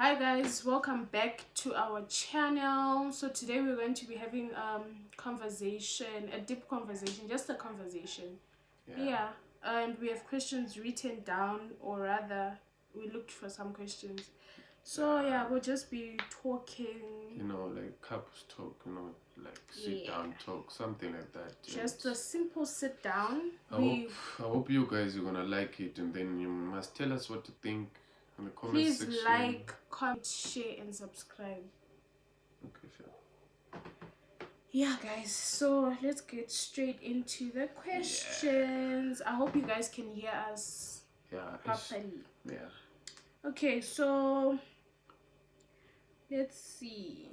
Hi guys, welcome back to our channel. So today we're going to be having conversation, a deep conversation, just a conversation. Yeah. And we have questions written down, or rather we looked for some questions. So yeah, we'll just be talking. Like couples talk, like sit down talk, something like that. Just a simple sit down. I hope you guys are gonna like it, and then you must tell us what to think in the comment section. Please like, comment, share, and subscribe. Okay, sure. Yeah guys, so let's get straight into the questions. I hope you guys can hear us properly. Okay, so let's see.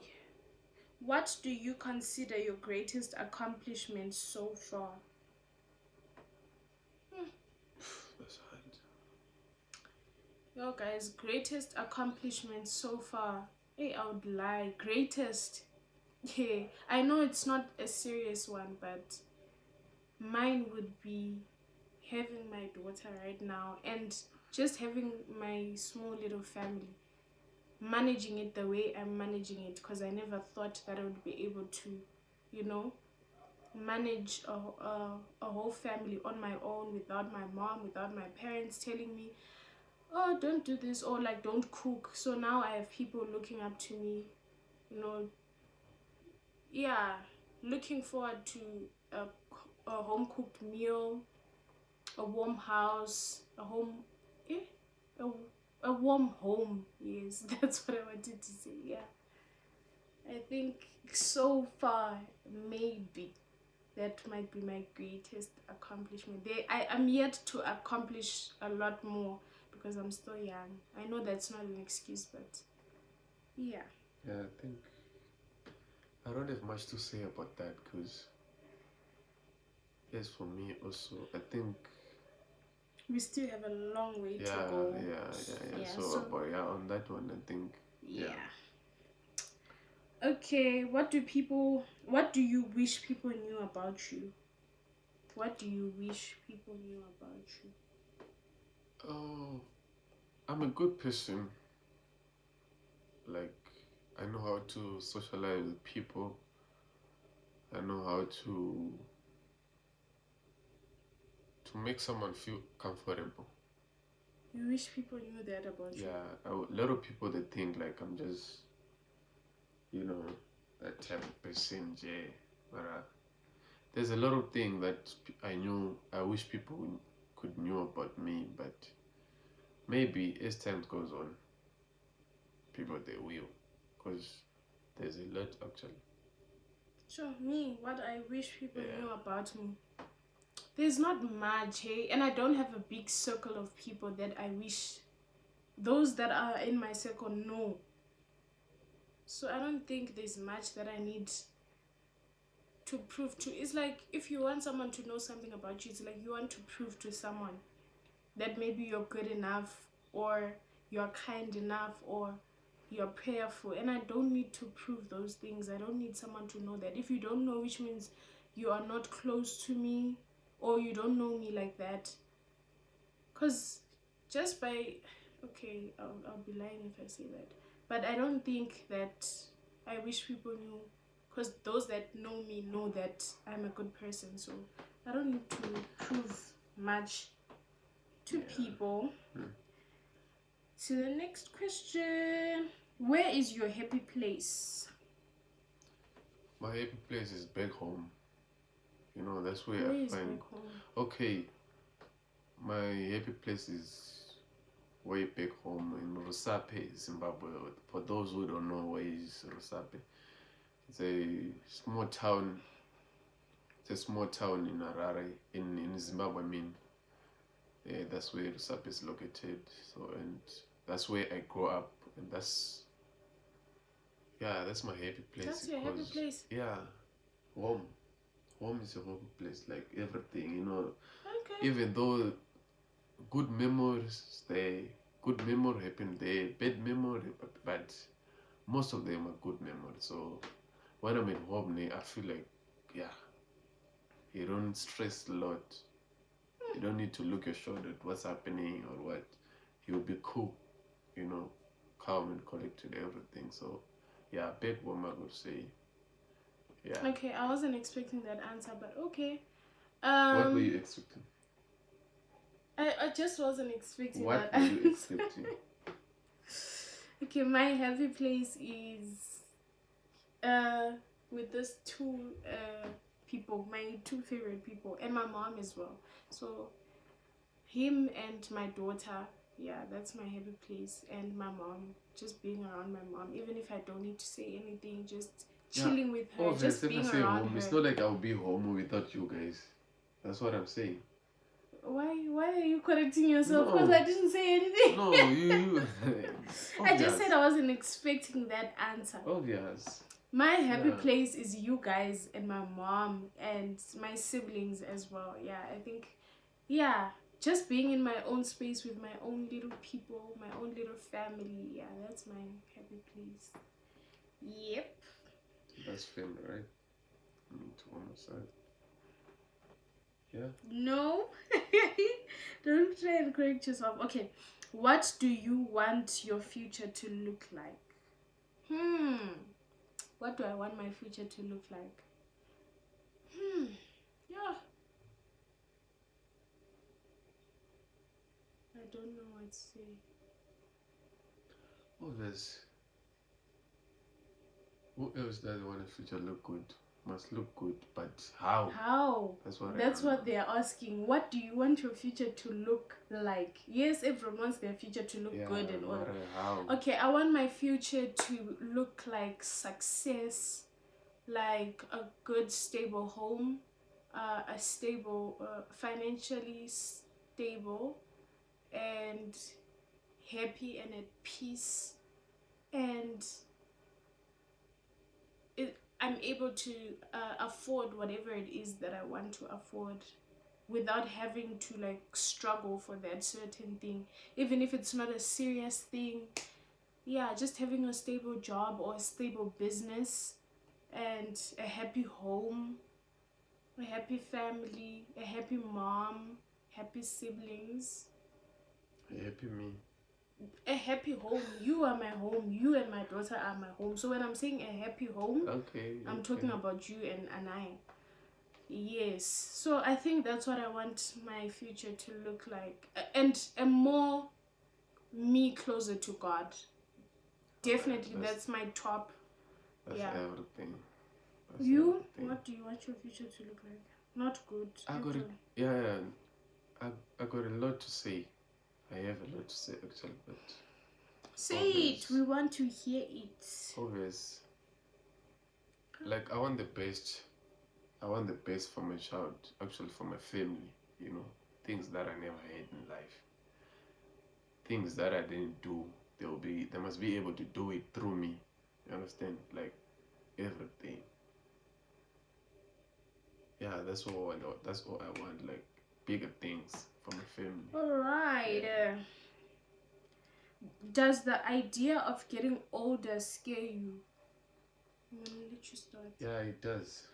What do you consider your greatest accomplishment so far? That's hard. Yo guys, greatest accomplishment so far. Hey, I would lie. Greatest. Yeah, I know it's not a serious one, but mine would be having my daughter right now and just having my small little family, managing it the way I'm managing it, because I never thought that I would be able to, manage a whole family on my own, without my mom, without my parents telling me, oh, don't do this, or like, don't cook. So now I have people looking up to me, you know yeah, looking forward to a home cooked meal, a warm house, a home, a, a warm home. Yes, that's what I wanted to say. Yeah, I think so far maybe that might be my greatest accomplishment. I'm yet to accomplish a lot more because I'm still young. I know that's not an excuse, but yeah. Yeah, I think I don't have much to say about that because, yes, for me also, I think we still have a long way to go. So, but yeah, on that one, I think Okay, what do you wish people knew about you? What do you wish people knew about you? Oh, I'm a good person. Like, I know how to socialize with people. I know how to make someone feel comfortable. You wish people knew that about you? Yeah, a lot of people, they think like I'm just, that type of person, yeah. But there's a lot of things that I wish people could knew about me, but maybe as time goes on, people, they will, because there's a lot actually. So me, what I wish people knew about me, there's not much, hey, and I don't have a big circle of people that I wish those that are in my circle know. So I don't think there's much that I need to prove to. It's like if you want someone to know something about you, it's like you want to prove to someone that maybe you're good enough, or you're kind enough, or you're prayerful. And I don't need to prove those things. I don't need someone to know that. If you don't know, which means you are not close to me, or you don't know me like that. Because just by, okay, I'll be lying if I say that, but I don't think that I wish people knew, because those that know me know that I'm a good person. So I don't need to prove much to people. To the next question. Where is your happy place? My happy place is back home. That's where Where I is find. back home? Okay, my happy place is way back home in Rusape, Zimbabwe. For those who don't know where is Rusape, it's a small town. It's a small town in Harare, in Zimbabwe. I mean, that's where Rusape is located. So, and that's where I grew up, and that's my happy place. That's your happy place? Yeah, home. Home is your happy place. Like everything, Okay. Even though good memories, good memory happen there, bad memory, but most of them are good memories. So when I'm at home, I feel like, yeah, you don't stress a lot. You don't need to look your shoulder at what's happening or what. You'll be cool, calm and collected, everything. So, yeah, back home, I would say, yeah. Okay, I wasn't expecting that answer, but okay. What were you expecting? I just wasn't expecting What that were you answer. expecting? Okay, my happy place is with those two people, my two favorite people, and my mom as well. So him and my daughter, yeah, that's my happy place. And my mom, just being around my mom, even if I don't need to say anything, just chilling with her, just being if I say around home, her. it's not like I'll be home without you guys. That's what I'm saying. Why are you correcting yourself? No. Because I didn't say anything. No, you. I just said I wasn't expecting that answer. Obvious. My happy Yeah. place is you guys and my mom and my siblings as well. Yeah, I think, yeah, just being in my own space with my own little people, my own little family. Yeah, that's my happy place. Yep. That's family, right? Me too on my side. Yeah. No. Don't try and correct yourself. Okay. What do you want your future to look like? What do I want my future to look like? Yeah. I don't know what to say. Obvious. Who else does want the future look good? Must look good, but how? How? That's what they're asking. What do you want your future to look like? Yes, everyone wants their future to look good and all. How? Okay, I want my future to look like success, like a good stable home, a stable, financially stable, and happy and at peace, and I'm able to afford whatever it is that I want to afford without having to like struggle for that certain thing, even if it's not a serious thing. Yeah, just having a stable job or a stable business and a happy home, a happy family, a happy mom, happy siblings, A happy me. a happy home. You are my home. You and my daughter are my home. So when I'm saying a happy home, I'm talking about you and I. Yes. So I think that's what I want my future to look like. And a more me closer to God. Definitely, that's my top. That's everything. That's You? everything. What do you want your future to look like? Not good. I got a lot to say. I have a lot to say actually, but say it. We want to hear it. Obvious. Like I want the best. I want the best for my child, actually for my family. You know, things that I never had in life. Things that I didn't do. They must be able to do it through me. You understand? Like everything. Yeah, that's all I want. That's all I want. Like bigger things for my family. Alright. Does the idea of getting older scare you? Let you start. Yeah, it does.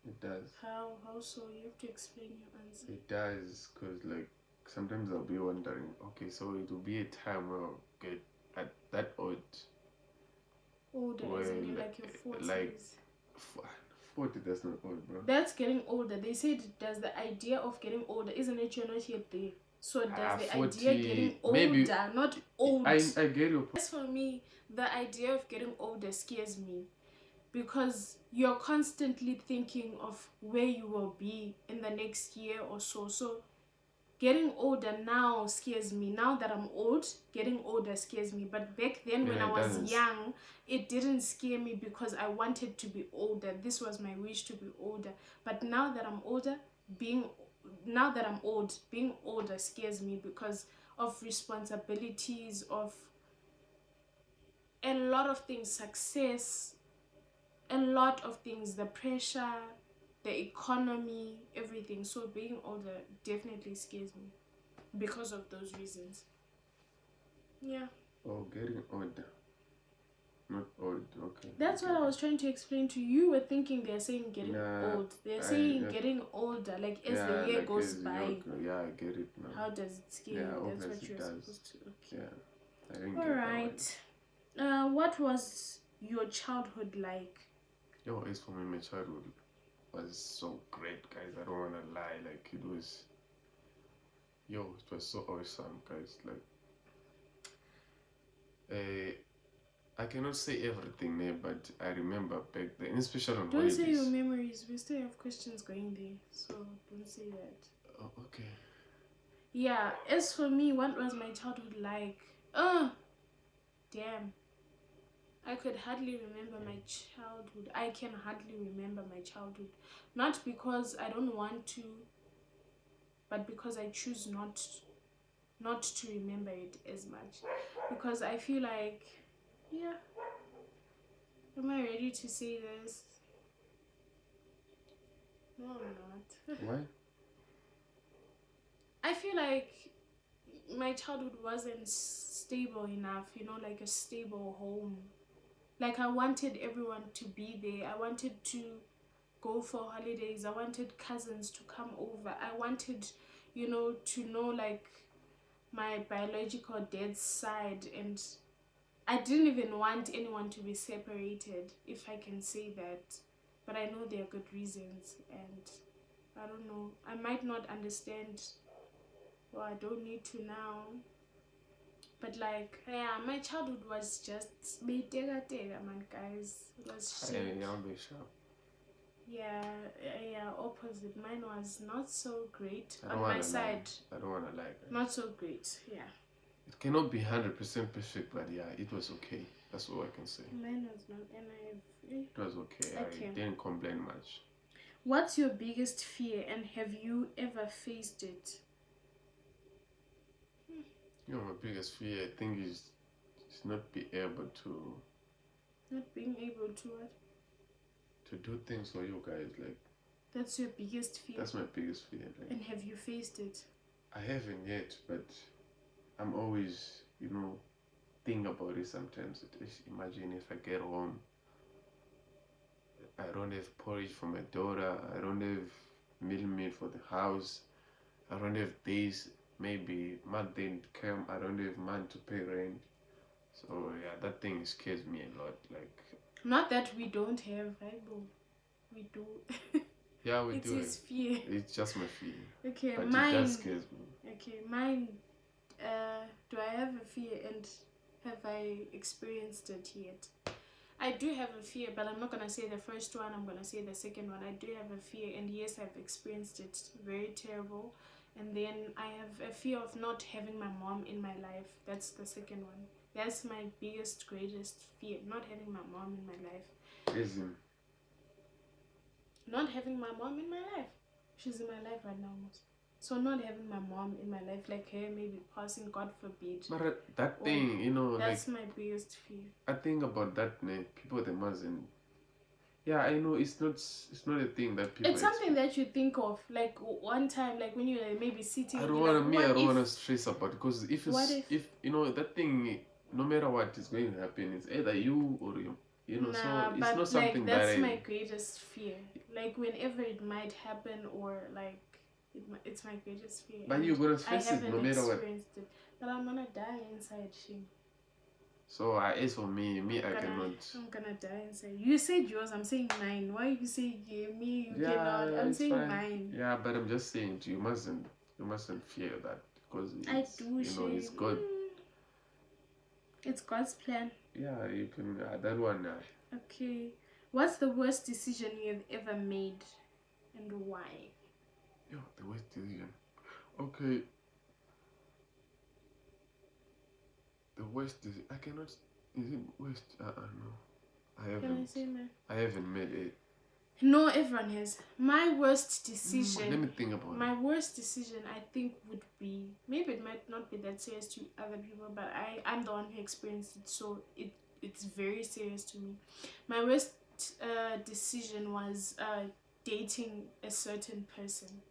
It does. How so? You have to explain your answer. It does, because like sometimes I'll be wondering, okay, so it will be a time where I'll get at that old. Older, isn't it? Like your 40s. Like 40, that's not old, bro. That's getting older. They said, does the idea of getting older, isn't it? You're not yet there. So does the 40, idea getting older, maybe, not old? I get your point. As for me, the idea of getting older scares me, because you're constantly thinking of where you will be in the next year or so. So getting older now scares me. Now that I'm old, getting older scares me. But back then, when I was young, it didn't scare me because I wanted to be older. This was my wish, to be older. But now that I'm older, being older scares me because of responsibilities, of a lot of things, success, a lot of things, the pressure, the economy, everything. So being older definitely scares me because of those reasons. Yeah. Oh, getting older. Not old, okay. That's what I was trying to explain to you. You were thinking they're saying getting old. They're saying getting older, like as the year goes by. Yeah, I get it now. How does it scare you? That's what you're supposed to. Okay. Yeah, I didn't All get that one. right. What was your childhood like? Yo, as for me, my childhood was so great, guys. I don't wanna lie. Like it was so awesome, guys. Like I cannot say everything there, but I remember back then, especially on Don't say your holidays. memories. We still have questions going there, so don't say that. Oh, okay. Yeah. As for me, what was my childhood like? Damn. I could hardly remember my childhood. I can hardly remember my childhood. Not because I don't want to, but because I choose not to remember it as much. Because I feel like, yeah, am I ready to say this? No, I'm not. Why? I feel like my childhood wasn't stable enough, like a stable home. Like I wanted everyone to be there. I wanted to go for holidays. I wanted cousins to come over. I wanted, to know like my biological dad's side, and I didn't even want anyone to be separated, if I can say that. But I know there are good reasons, and I don't know. I might not understand, or I don't need to now. But like, yeah, my childhood was just man, guys. It was shit. Yeah, opposite. Mine was not so great on my side. I don't wanna lie, guys. Not so great, yeah. It cannot be 100% perfect, but yeah, it was okay. That's all I can say. Mine was not, and It was okay. I didn't complain much. What's your biggest fear, and have you ever faced it? My biggest fear, I think, is not be able to. Not being able to what? To do things for you guys, like. That's your biggest fear. That's my biggest fear. Like, and have you faced it? I haven't yet, but I'm always, think about it sometimes. Imagine if I get home, I don't have porridge for my daughter, I don't have meal for the house, I don't have days, maybe month end come, I don't have money to pay rent. So yeah, that thing scares me a lot. Like, not that we don't have, right, bro? We do. Yeah, we do. It is fear. It's just my fear. Okay, but mine. It does scares me. Okay, mine. Do I have a fear, and have I experienced it yet? I do have a fear, but I'm not gonna say the first one. I'm gonna say the second one. I do have a fear, and yes, I've experienced it. Very terrible. And then I have a fear of not having my mom in my life. That's the second one. That's my biggest, greatest fear. Not having my mom in my life. Isn't. Not having my mom in my life. She's in my life right now almost. So not having my mom in my life, like her maybe passing, God forbid. But that thing, that's like, my biggest fear. I think about that, people they mustn't. Yeah, I know it's not a thing that people. It's something that you think of, like one time, like when you're maybe sitting. I don't want to stress about it, because if that thing, no matter what is going to happen, it's either you or you. So it's not something that's my greatest fear. Like whenever it might happen, or like it's my greatest fear. But you're gonna face it no matter what. But I'm gonna die inside, Shim. So as for me, I cannot. I'm gonna die inside. You said yours, I'm saying mine. Why you say me? You cannot. I'm saying fine. Mine. Yeah, but I'm just saying you mustn't fear that, because it's God. It's God's plan. Yeah, you can that one. Okay, what's the worst decision you've ever made, and why? Yo, the worst decision. Okay. The worst decision. I cannot. Is it worst? No. I haven't. Can I say mine? I haven't made it. No, everyone has. My worst decision. Let me think about it. My worst decision, I think, would be, maybe it might not be that serious to other people, but I'm the one who experienced it, so it's very serious to me. My worst decision was dating a certain person.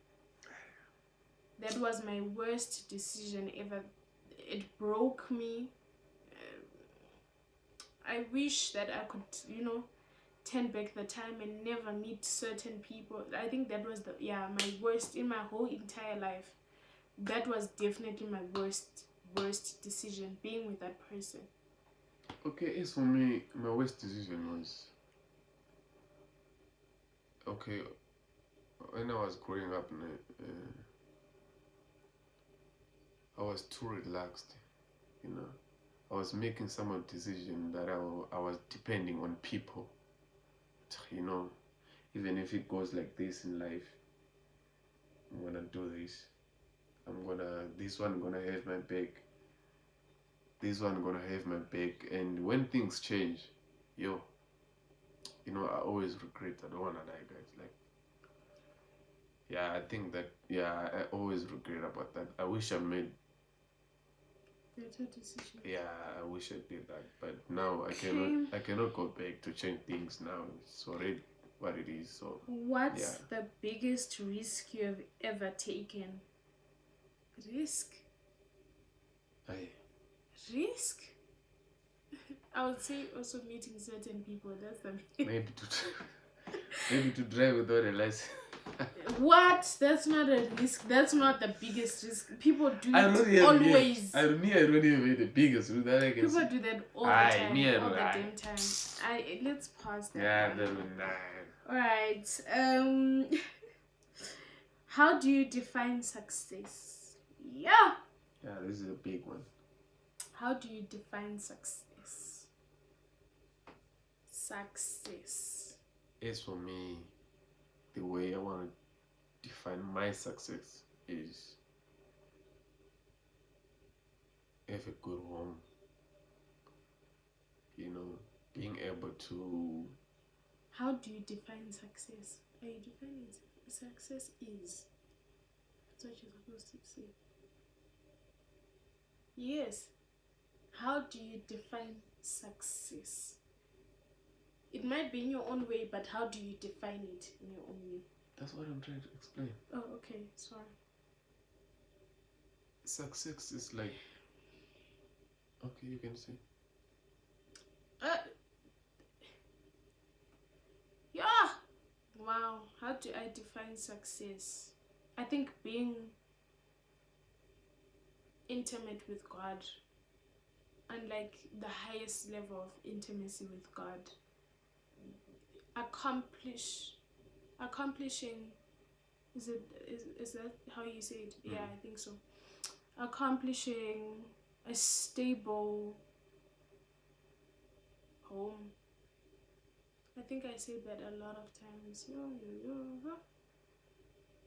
That was my worst decision ever. It broke me. I wish that I could, turn back the time and never meet certain people. I think that was my worst in my whole entire life. That was definitely my worst worst decision being with that person? Okay, as for me, my worst decision was, okay, when I was growing up, I was too relaxed, you know. I was making some decision that I was depending on people, you know. Even if it goes like this in life, I'm gonna do this. This one gonna have my back. This one gonna have my back. And when things change, yo, you know, I always regret. I don't wanna lie, guys. Like, yeah, I think that, yeah, I always regret about that. I wish I made, Better decision. yeah, I wish I did that. But now Okay. I cannot go back to change things now. It's already what it is. So What's the biggest risk you have ever taken? Risk? Risk? I would say also meeting certain people. That's the maybe to drive without a license. What? That's not a risk. That's not the biggest risk. People do I it always. I don't even the biggest risk that I can People see. do that all the time. Me, all the damn time. Let's pause that. Yeah, Alright. How do you define success? Yeah. Yeah, this is a big one. How do you define success? Success. As for me, the way I want to define my success is have a good home. You know, being able to. How do you define success? Are you defining success is? That's what you're supposed to say. Yes. How do you define success? It might be in your own way, but how do you define it in your own way? That's what I'm trying to explain. Oh, okay. Sorry. Success is like. Okay, you can say. Yeah. Wow. How do I define success? I think being intimate with God, and like the highest level of intimacy with God, accomplishing is that how you say it? Yeah, I think so. Accomplishing a stable home. I think I say that a lot of times.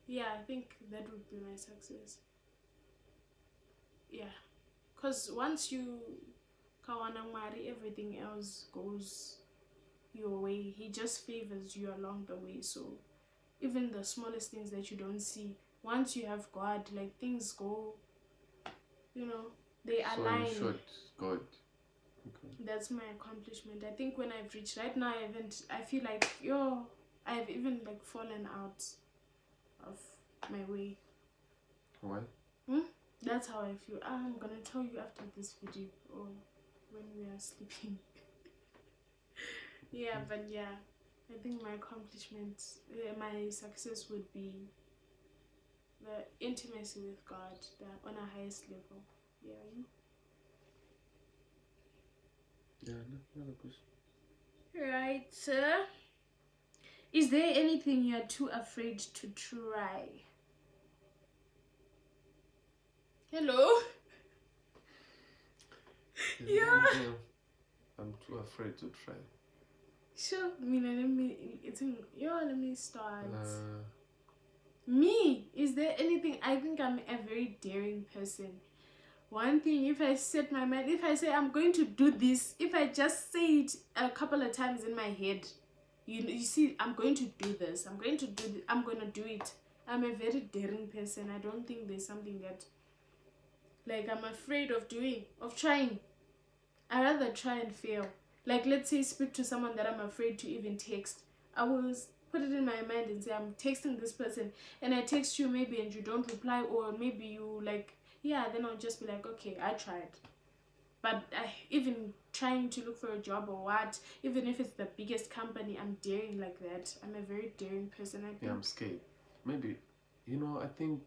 Yeah, I think that would be my success. Yeah, because once you kawanamari, everything else goes your way. He just favors you along the way. So even the smallest things that you don't see, once you have God, like things go, you know, they align. So in short, God. Okay. That's my accomplishment. I think when I've reached right now, I feel like I've even like fallen out of my way. Why? That's how I feel. I'm gonna tell you after this video or when we are sleeping. Yeah, but yeah, I think my accomplishment, my success would be the intimacy with God, on a highest level. Yeah. Yeah, another question. Right. Is there anything you're too afraid to try? Hello? Yeah. I'm too afraid to try. Sure. Let me start. Me? Is there anything? I think I'm a very daring person. One thing, if I set my mind, if I say I'm going to do this, if I just say it a couple of times in my head, you see, I'm going to do this, I'm going to do it. I'm a very daring person. I don't think there's something that, like, I'm afraid of trying. I rather try and fail. Like, let's say speak to someone that I'm afraid to even text. I will put it in my mind and say I'm texting this person, and I text you maybe and you don't reply, or maybe you like, yeah, then I'll just be like, okay, I tried. But even trying to look for a job or what, even if it's the biggest company, I'm daring like that. I'm a very daring person, I think. Yeah, I'm scared. Maybe, I think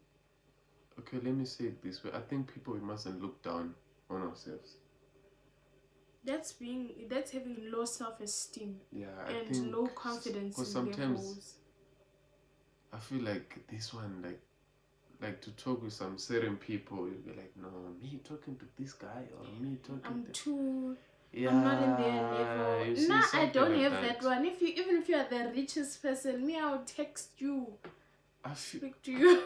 okay, let me say it this way. I think people, we mustn't look down on ourselves. That's having low self-esteem Yeah, I and think low confidence because in their sometimes goals. I feel like this one, like to talk with some certain people, you'll be like, no, me talking to this guy or me talking to. Yeah, I'm not in their level. you see Nah, I something don't like have that one. Even if you are the richest person, me, I'll text you, I feel, speak to you.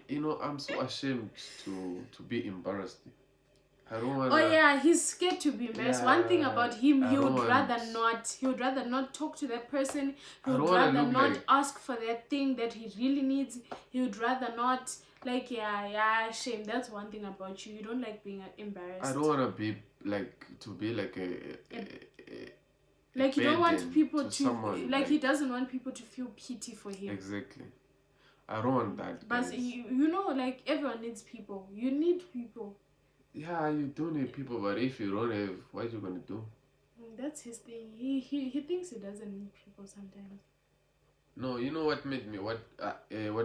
you know, I'm so ashamed to be embarrassed. I don't wanna. Oh yeah, he's scared to be embarrassed. One thing about him, I he don't would rather want- not. He would rather not talk to that person. He I don't would wanna rather look not like- ask for that thing that he really needs. He would rather not. Like, yeah, shame. That's one thing about you. You don't like being embarrassed. I don't wanna be like like you don't want burden people to someone, like he doesn't want people to feel pity for him. Exactly. I don't want that. But guys. you know, like everyone needs people. You need people. Yeah, you do need people, but if you don't have, what are you gonna do? That's his thing. He thinks he doesn't need people sometimes. No, you know what made me what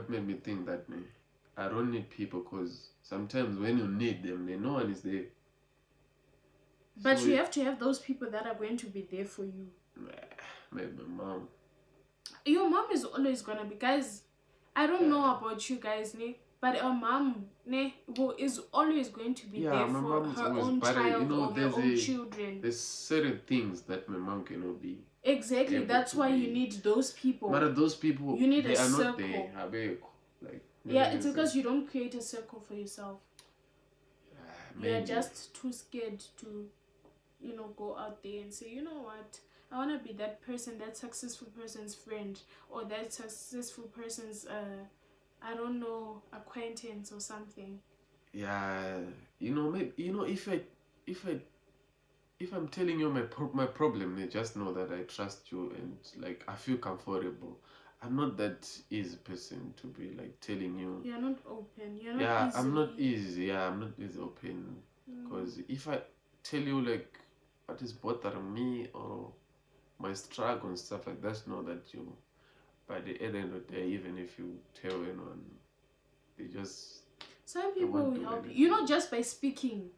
made me think that I don't need people, because sometimes when you need them, no one is there. But so you have to have those people that are going to be there for you. Maybe my mom. Your mom is always gonna be, guys. I don't know about you guys, but a mom, who is always going to be there for her own child or her own children. There's certain things that my mom cannot be. Exactly, that's why you need those people. But those people, you need they a are circle. not there. Like, yeah, it's because you don't create a circle for yourself. You're just too scared to, go out there and say, you know what, I want to be that person, that successful person's friend, or that successful person's I don't know, acquaintance or something. Yeah, maybe, if I'm telling you my problem, just know that I trust you and like I feel comfortable. I'm not that easy person to be like telling you. You're not open. You're not easy. I'm not easy. Yeah, I'm not easy open. Because if I tell you like what is bothering me or my struggle and stuff like that, know that you, by the end of the day, even if you tell anyone, they just. Some people will help you. Just by speaking.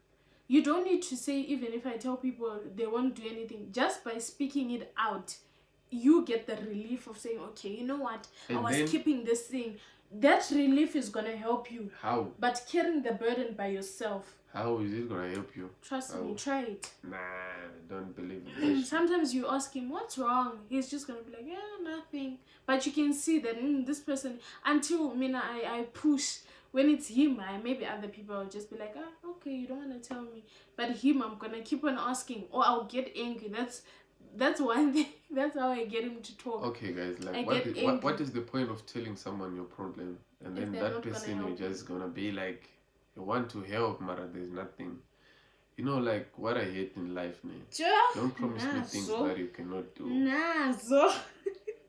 You don't need to say, even if I tell people they won't do anything, just by speaking it out, you get the relief of saying, okay, you know what, I was keeping this thing. That relief is going to help you. How? But carrying the burden by yourself. How is it going to help you? Trust me, try it. Nah, don't believe it. Sometimes you ask him, what's wrong? He's just going to be like, yeah, nothing. But you can see that this person, until I push. When it's him, maybe other people will just be like, okay, you don't want to tell me. But him, I'm going to keep on asking, or I'll get angry. That's one thing. That's how I get him to talk. Okay, guys, like what is the point of telling someone your problem, and then that person you're just gonna be like, you want to help, Mara, there's nothing. Like what I hate in life, man. Don't promise me things that you cannot do.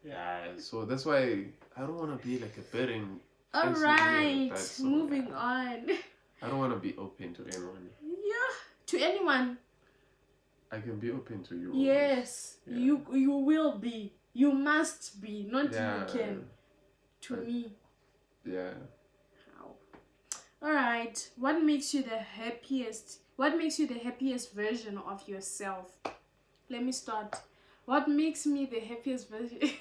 Yeah, so that's why I don't want to be like a burden. Alright, moving on. I don't want to be open to anyone. Yeah, to anyone. I can be open to you. Yes, yeah. You will be. You must be. Not you can. To me. Yeah. How? Alright, what makes you the happiest? What makes you the happiest version of yourself? Let me start. What makes me the happiest version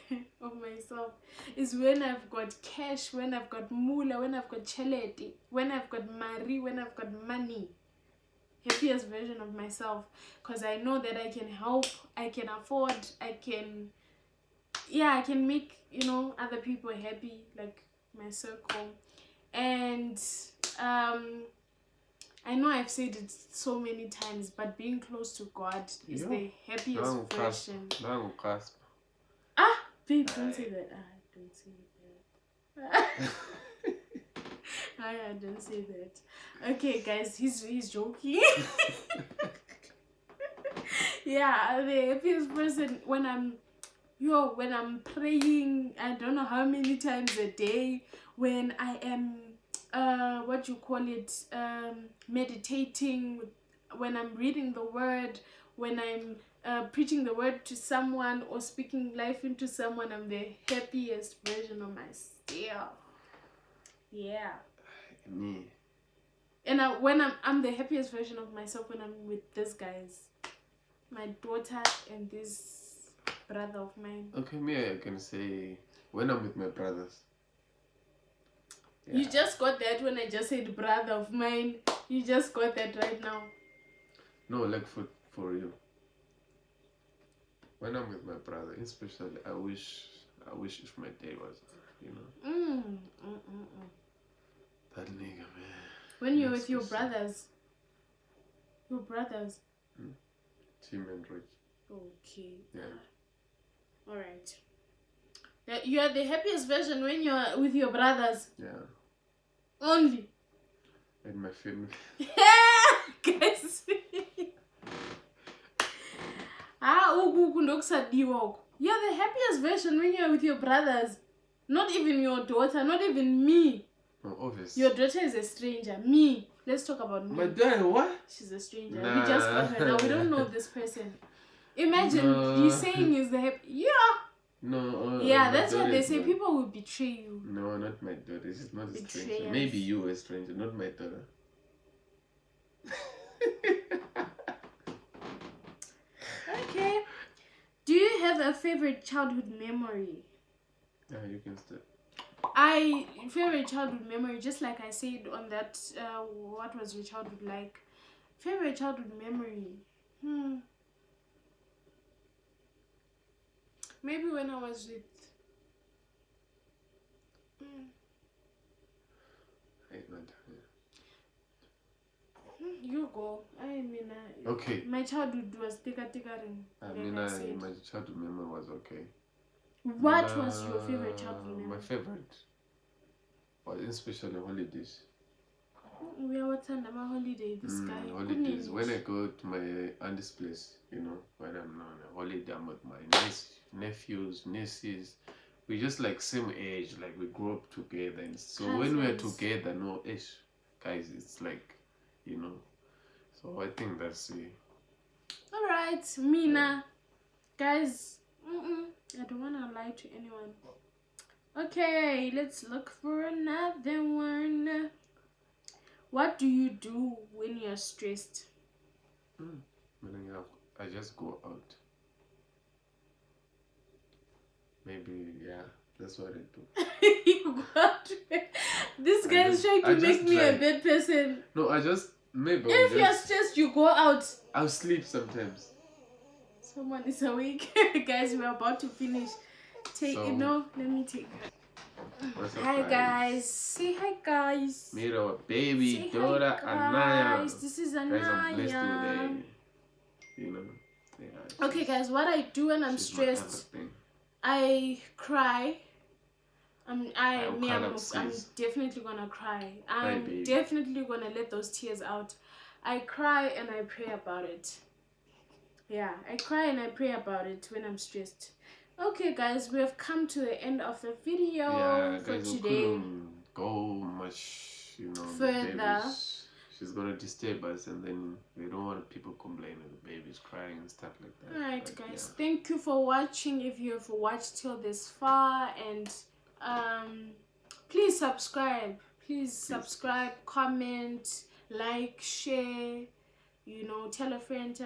of myself is when I've got cash, when I've got moolah, when I've got chelete, when I've got mari, when I've got money. Happiest version of myself, because I know that I can help, I can afford, I can make other people happy, like my circle. And I know I've said it so many times, but being close to God is the happiest version. Babe, don't say that. Don't say that. I don't say that. Okay, guys, he's joking. Yeah, the happiest person when I'm praying, I don't know how many times a day, when I am meditating, when I'm reading the word, when I'm preaching the word to someone or speaking life into someone, I'm the happiest version of myself. Yeah. Me. And when I'm the happiest version of myself when I'm with these guys, my daughter and this brother of mine. Okay, me, I can say when I'm with my brothers. Yeah. You just got that when I just said brother of mine. You just got that right now. No, like for you. When I'm with my brother, especially, I wish if my day was, you know. That nigga, man. When you're with your brothers. Your brothers. Tim and Rich. Okay. Yeah. Alright. You are the happiest version when you're with your brothers. Yeah. Only. And my family. Guys. You're the happiest version when you're with your brothers. Not even your daughter, not even me. No, obviously. Your daughter is a stranger. Me. Let's talk about me. My daughter, what? She's a stranger. Nah. We just got her now. We don't know this person. Imagine he's saying is the happy. Yeah. No. Yeah, that's why they say people will betray you. No, not my daughter. She's not a stranger. Betrayers. Maybe you a stranger, not my daughter. Okay. Do you have a favorite childhood memory? Yeah, you can start. Favorite childhood memory, just like I said on that, what was your childhood like? Favorite childhood memory. Maybe when I was with. You go. I mean, Okay. My childhood was ring. My childhood memory was okay. What was your favorite childhood memory? My favorite was especially holidays. We are on my holiday. This guy. Holidays. When I go to my auntie's place, you know, when I'm on a holiday, I'm with my nephews, nieces. We just like same age, like we grew up together, and so when we're together, no ish, guys, it's like, you know. So I think that's it. All right, Mina, guys. I don't wanna lie to anyone. Okay, let's look for another one. What do you do when you're stressed? I just go out. Maybe, yeah, that's what I do. You go out. This guy is trying to make me a bad person. No, maybe. If you're stressed, you go out. I'll sleep sometimes. Someone is awake. Guys, we're about to finish. Let me take her. Hi guys, say hi guys. Meet our baby say daughter Anaya. This is Anaya. Guys, I'm blessed today. You know. Yeah, okay guys, what I do when I'm stressed, I cry. I'm definitely gonna cry. I'm definitely gonna let those tears out. I cry and I pray about it. Yeah, I cry and I pray about it when I'm stressed. Okay guys, we have come to the end of the video for today. Go much, you know, further. She's gonna disturb us, and then we don't want people complaining the baby's crying and stuff like that. Alright guys, thank you for watching. If you have watched till this far, and please subscribe. Please subscribe, comment, like, share, you know, tell a friend.